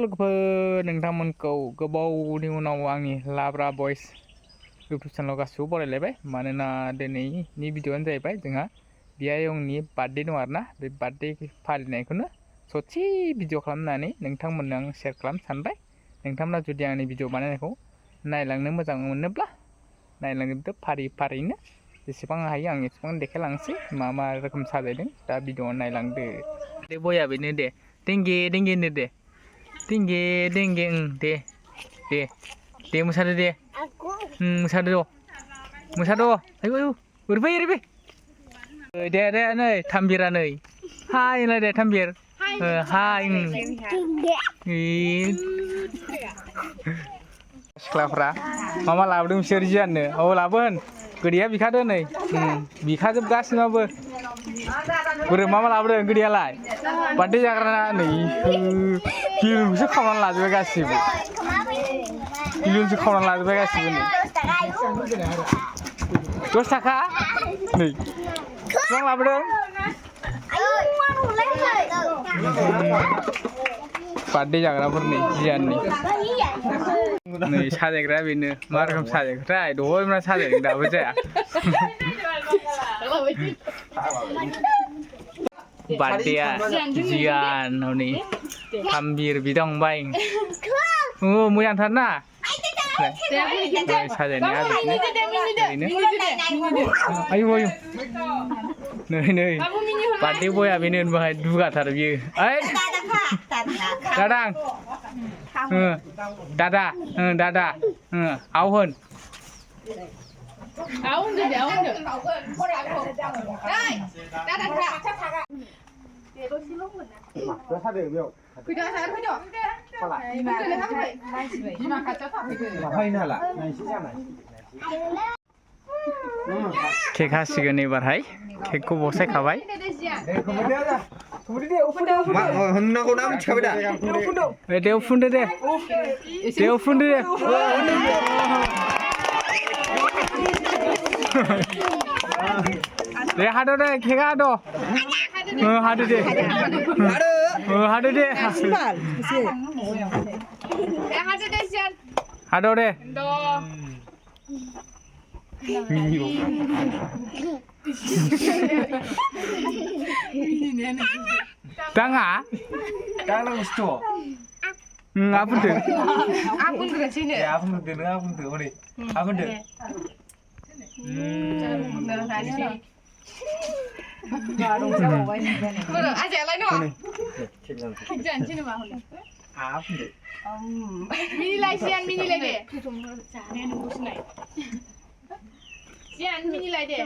लोगोफोर नोंथांमोनखौ गोबावनि उनाव आंनि लाब्रा बयस इउटुब चेनेलाव गासिबो बरायलायबाय मानोना दिनैनि भिडिअ'आनो जाहैबाय जोंहा बियायंनि बार्थडे दं आरोना बे बार्थडे फालिनायखौनो ससे भिडिअ खालामनानै नोंथांमोननो आं शेयार खालामनो सानबाय। नोंथांमोना जुदि आंनि भिडिअ बानायनायखौ नायलांनो मोजां मोनोब्ला नायलांदो फारि फारिनो जेसेबां हायो आं एसेबां देखायलांसै मा मा रोखोम साजायदों दा भिडिअ नायलांदो। दे बया बेनो दे देंगे देंगे होनो दे देंगे देंगे दे दे दे मोसादो दे मोसादो मोसाद' आयु आयु ओरैफै ओरैफै दे दे नै थामबिरा नै हाय होनलाय दे थामबिर हाय सिख्लाफ्रा मा मा लाबोदों बिसोर जियाननो औ लाबोन गोदैया बिखादो नै बिखाजोबगासिनोबाबो बोरो मा मा लाबोदों गोदैयालाय बार्थडे जाग्रा नै बिलुनखौसो खावनानै लाजोबबाय गासिबो बिलुनसो खावनानै लाजोबबाय गासिबो नै 10 थाखा नै बेसेबां लाबोदों बार्थडे जाग्राफोरनि जियाननि नै साजायग्रा बेनो मा रोखोम साजायखोथाय दहायनिफ्रायनो साजायदों दाबो जाया बार्थडेया जियान हनै थामबिर बिदा फंबाय मोजांथार ना साजायनाया बिदिनो आयु आयु नै नै बार्थडे बया बेनो बाहाय दुगाथार बियो ओइ दादा दादा दादा आव होन केक हासिगोन एबारहाय केकखौ बसायखाबाय दे उफुंदो दे उफुंदो दे दे हादो दे केक हादो हादो दे हादो दे हादो दे दाङा दांना बुस्थु आफुनदो आफुनदो नों आफुनदो हरै आफुनदो आजायालाय दं जानोसै नामा आफुनदो मिनिलाय जियान मिनिलाय दे जियान मिनिलाय दे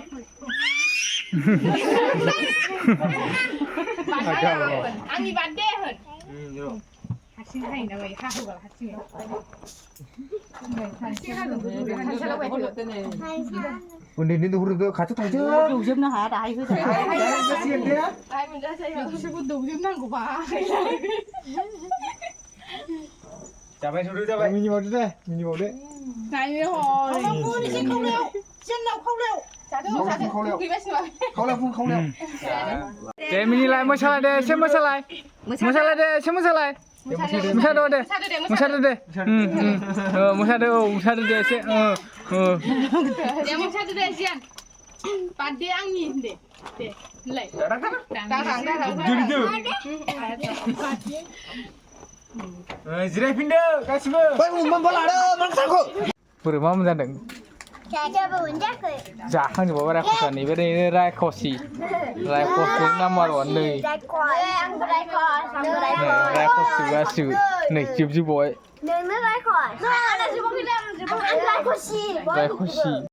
आंनि बार्थडे होन हारसिं हायो ना बाय हाहोबाल हारसिं उन्दैनि दौहरदो खाथियाव थांदो दौजोबनो हाया दाहाय बिसोरखौ दौजोबनांगौबा जाबाय सौदो जाबाय मिनिबावदो दे मिनिबावदो नायनो दे मिनिलाय मोसालाय दे एसे मोसालाय मोसालाय दे एसे मोसालाय मोसादो दे मोसादो दे मोसादो औ मोसादो दे एसे दे मोसादो दे जियान बार्थडे आंनि दे दे होनलाय जिरायफिनदो गासिबो बोरै मा मोनजादों जाखांजोबबाय रायख'सा नैबे रायख'सि नाम्बार 1 नै रायख'सि गासिबो नै जोबजोबबाय रायख'सि